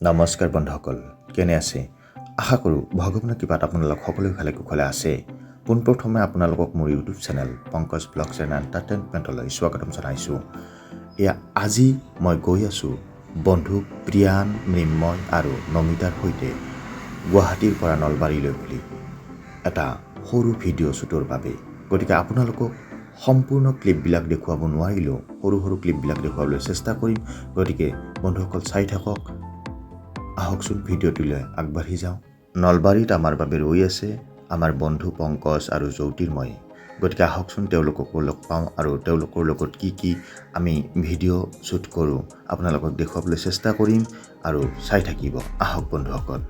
নমস্কাৰ বন্ধুসকল, কেনে আছে? আশা কৰোঁ ভগৱানৰ কৃপাত আপোনালোক সকলোৱে ভালে কুশলে আছে। পোনপ্ৰথমে আপোনালোকক মোৰ YouTube channel Pankaj vlogs and এণ্টাৰটেইনমেণ্টলৈ স্বাগতম জনাইছোঁ। আজি মই গৈ আছোঁ বন্ধু প্ৰিয়ান, মৃন্ময় আৰু নমিতাৰ সৈতে গুৱাহাটীৰ পৰা নলবাৰীলৈ বুলি এটা সৰু ভিডিঅ' শ্বুটৰ বাবে। গতিকে আপোনালোকক সম্পূৰ্ণ ক্লিপবিলাক দেখুৱাব নোৱাৰিলেও সৰু সৰু ক্লিপবিলাক দেখুৱাবলৈ চেষ্টা কৰিম। গতিকে বন্ধুসকল চাই থাকক। আহকচোন ভিডিঅ'টোলৈ আগবাঢ়ি যাওঁ। নলবাৰীত আমাৰ বাবে ৰৈ আছে আমাৰ বন্ধু পংকজ আৰু জ্যোতিৰ্ময়। গতিকে আহকচোন তেওঁলোককো লগ পাওঁ আৰু তেওঁলোকৰ লগত কি আমি ভিডিঅ' শ্বুট কৰোঁ আপোনালোকক দেখুৱাবলৈ চেষ্টা কৰিম আৰু চাই থাকিব। আহক বন্ধুসকল।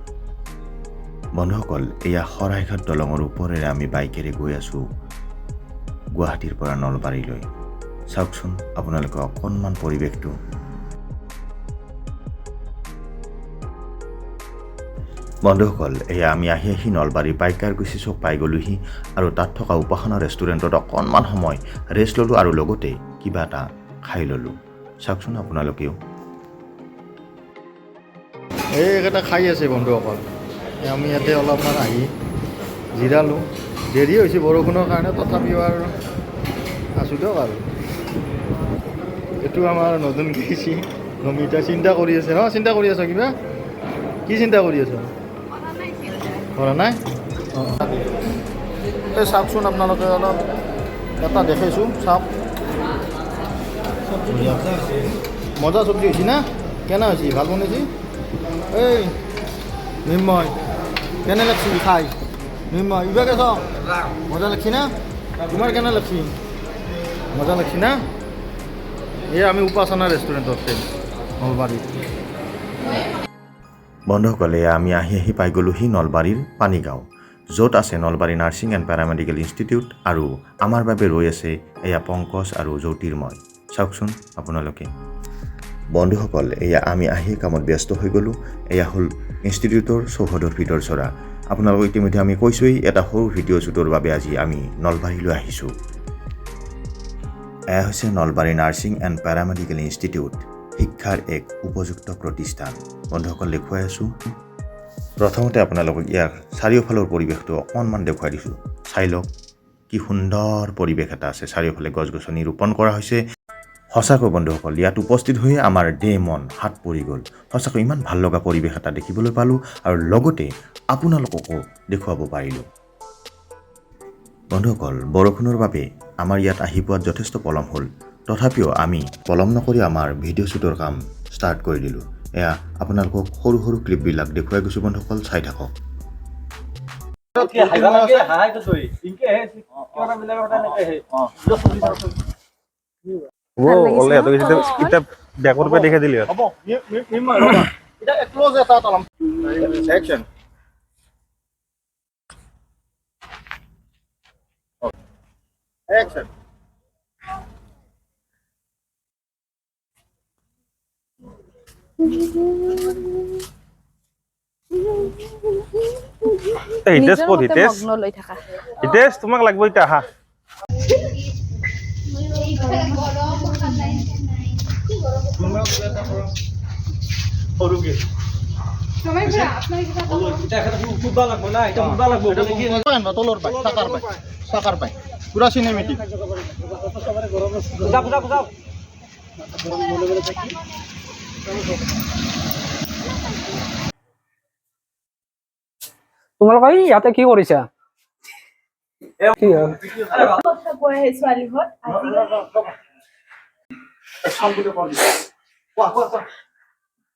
এয়া শৰাইঘাট দলঙৰ ওপৰেৰে আমি বাইকেৰে গৈ আছোঁ গুৱাহাটীৰ পৰা নলবাৰীলৈ। চাওকচোন আপোনালোকে অকণমান পৰিৱেশটো। বন্ধুসকল, এয়া আমি আহি নলবাৰী পাইকাৰকুছি চক পাই গ'লোহি আৰু তাত থকা উপাসনা ৰেষ্টুৰেণ্টত অকণমান সময় ৰেষ্ট ল'লোঁ আৰু লগতে কিবা এটা খাই ল'লোঁ। চাওকচোন আপোনালোকেও। এইকেইটা খাই আছে বন্ধুসকল। আমি ইয়াতে অলপমান আহি জিৰালোঁ। দেৰি হৈছে বৰষুণৰ কাৰণে, তথাপিও আৰু আছোঁ দিয়ক আৰু। এইটো আমাৰ নতুন কৃষি নমিতা চিন্তা কৰি আছে ন? চিন্তা কৰি আছ কিবা? কি চিন্তা কৰি আছ? কৰা নাই? এই চাওকচোন আপোনালোকে অলপ এটা দেখাইছোঁ, চাওক। মজা চব্জি হৈছে না? কেনে হৈছে? ভাল বনাইছে? এই মৃন্ময়, কেনে লাগছি খাই? মৃন্ময় ইবাকে চাওক, মজা লাগছি না? তোমাৰ কেনে লাগছি? মজা লাগছি না? এয়া আমি উপাসনা ৰেষ্টুৰেণ্টত নলবাৰীত। বন্ধুসকল, এয়া আমি আহি পাই গ'লোহি নলবাৰীৰ পানীগাঁও, য'ত আছে Nalbari nursing and paramedical institute আৰু আমাৰ বাবে ৰৈ আছে এয়া পংকজ আৰু জ্যোতিৰ্ময়। চাওকচোন আপোনালোকে। বন্ধুসকল, এয়া আমি আহি কামত ব্যস্ত হৈ গ'লোঁ। এয়া হ'ল ইনষ্টিটিউটৰ চৌহদৰ ভিতৰ চৰা। আপোনালোকক ইতিমধ্যে আমি কৈছোঁৱেই এটা সৰু ভিডিঅ' শ্বুটৰ বাবে আজি আমি নলবাৰীলৈ আহিছোঁ। এয়া হৈছে Nalbari nursing and paramedical institute, শিক্ষাৰ এক উপযুক্ত প্ৰতিষ্ঠান। বন্ধুসকল দেখুৱাই আছোঁ। প্ৰথমতে আপোনালোকক ইয়াৰ চাৰিওফালৰ পৰিৱেশটো অকণমান দেখুৱাই দিছোঁ। চাই লওক কি সুন্দৰ পৰিৱেশ এটা আছে। চাৰিওফালে গছ গছনি ৰোপণ কৰা হৈছে। সঁচাকৈ বন্ধুসকল, ইয়াত উপস্থিত হৈয়ে আমাৰ দেহ মন হাত পৰি গ'ল। সঁচাকৈ ইমান ভাল লগা পৰিৱেশ এটা দেখিবলৈ পালোঁ আৰু লগতে আপোনালোককো দেখুৱাব পাৰিলোঁ। বন্ধুসকল, বৰষুণৰ বাবে আমাৰ ইয়াত আহি পোৱাত যথেষ্ট পলম হ'ল। তথাপিও আমি পলম নকৰি আমাৰ ভিডিঅ' শ্বুটৰ কাম ষ্টাৰ্ট কৰি দিলোঁ। এয়া আপোনালোকক সৰু সৰু ক্লিপবিলাক দেখুৱাই গৈছোঁ। বন্ধুসকল চাই থাকক। তোমাক লাগব এতিয়া আহা। পুৰা চিনেমেটিক। তোমালোকে ইয়াতে কি কৰিছা?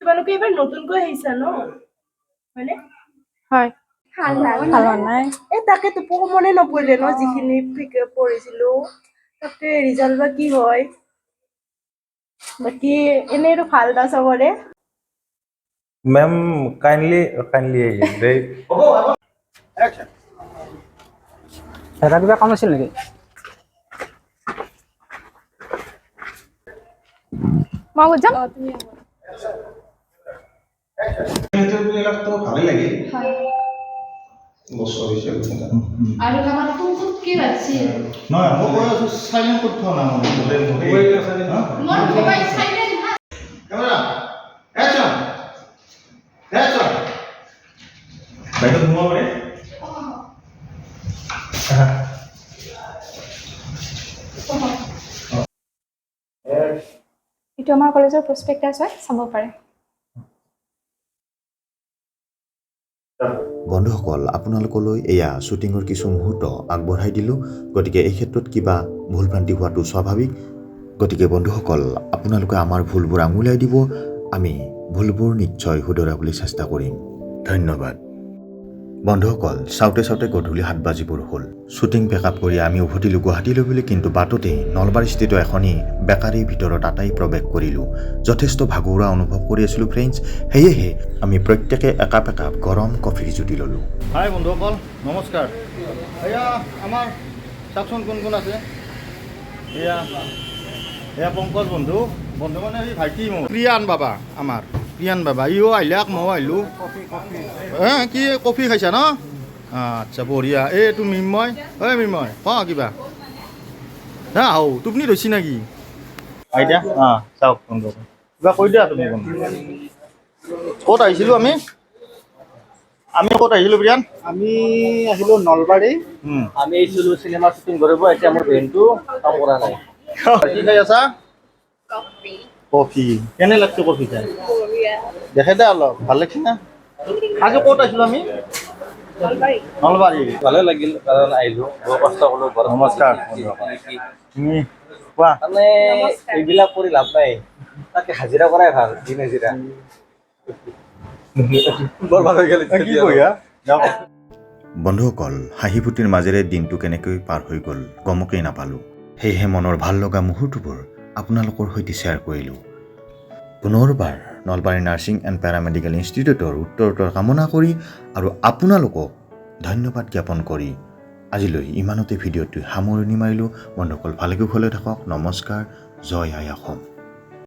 তোমালোকে এবাৰ নতুনকৈ আহিছা ন? হয়নে? হয়। তাকেতো মনে নপৰিলে ন, যিখিনি পঢ়িছিলো। তাকে ৰিজাল্ট বা কি হয়। বাকী এনেইতো ভাল না চবৰে? মেম কাইণ্ডলি দেই। এটা কিবা কাম আছিল নেকি? মই যাম। ভালেই লাগিল। আৰু কামটো কি বাছি? নহয়, মই কৈ আছোঁ চাইলেণ্ট কৰি থোৱা নাই। মই মোবাইল চাইলেণ্ট। Camera, action. বাইদেউ সোমাব পাৰে এইটো আমাৰ কলেজৰ প্ৰস্পেক্টাছ হয়, চাব পাৰে। বন্ধুসকল, আপোনালোকলৈ এয়া শ্বুটিঙৰ কিছু মুহূৰ্ত আগবঢ়াই দিলোঁ। গতিকে এই ক্ষেত্ৰত কিবা ভুল ভ্ৰান্তি হোৱাটো স্বাভাৱিক। গতিকে বন্ধুসকল, আপোনালোকে আমাৰ ভুলবোৰ আঙুলিয়াই দিব, আমি ভুলবোৰ নিশ্চয় শুধৰাবলৈ চেষ্টা কৰিম। ধন্যবাদ। বন্ধুসকল, চাওঁতে চাওঁতে গধূলি 7 বাজিবৰ হ'ল। শ্বুটিং পেকআপ কৰি আমি উভতিলোঁ গুৱাহাটীলৈ বুলি, কিন্তু বাটতে নলবাৰীস্থিত এখনি বেকাৰীৰ ভিতৰত আটাই প্ৰৱেশ কৰিলোঁ। যথেষ্ট ভাগৰুৱা অনুভৱ কৰি আছিলোঁ ফ্ৰেণ্ডছ। সেয়েহে আমি প্ৰত্যেকে একাপ একাপ গৰম কফিৰ জুতি ল'লোঁ। হাই বন্ধুসকল, নমস্কাৰ। এয়া আমাৰ চাওকচোন কোন কোন আছে। এয়া পংকজ বন্ধু মানে সেই ভাইটি মোৰ প্ৰিয়ান বাবা, আমাৰ প্ৰিয়ান বাবা। ইও আহিলাক, ময়ো আহিলোঁ। কি কফি খাইছা ন? আচ্ছা বঢ়িয়া। এইটো মিময়, মিময় কওঁ কিবা টোপনি ধৰিছি নেকি? আইডিয়া চাওক বন্ধু, কিবা কৈ দিয়া তুমি। ক'ত আহিছিলোঁ আমি? ক'ত আহিছিলোঁ প্ৰিয়ান? আমি আহিলোঁ নলবাৰী। আমি আহিছিলোঁ চিনেমা শ্বুটিং কৰিব। এতিয়া মোৰ ব্ৰেইনটো কাম কৰা নাই। কি খাই আছা? কফি। কেনে লাগছে কফি খাই? দেখে দে অলপ, ভাল লাগছে না? আজি ক'ত আহিছিলোঁ আমি? নলবাৰী। ভালে লাগিল কাৰণ আহিলোঁ, বৰ কষ্ট কৰিলোঁ। নমস্কাৰ। কোৱা। মানে এইবিলাক কৰি লাভ নাই, তাকে হাজিৰা কৰাই ভাল, দিন হাজিৰা। বৰ ভাল হৈ গ'ল। কি কয়া? বন্ধুসকল, হাঁহি ফূৰ্তিৰ মাজেৰে দিনটো কেনেকৈ পাৰ হৈ গ'ল গমকেই নাপালোঁ। সেয়েহে মনৰ ভাল লগা মুহূৰ্তবোৰ আপোনালোকৰ সৈতে শ্বেয়াৰ কৰিলোঁ। পুনৰবাৰ নলবাৰী নাৰ্ছিং এণ্ড পেৰামেডিকেল ইনষ্টিটিউটৰ উত্তৰোত্তৰ কামনা কৰি আৰু আপোনালোকক ধন্যবাদ জ্ঞাপন কৰি আজিলৈ ইমানতে ভিডিঅ'টো সামৰণি মাৰিলোঁ। বন্ধুসকল, ভালে কুশলে থাকক। নমস্কাৰ। জয় আই অসম।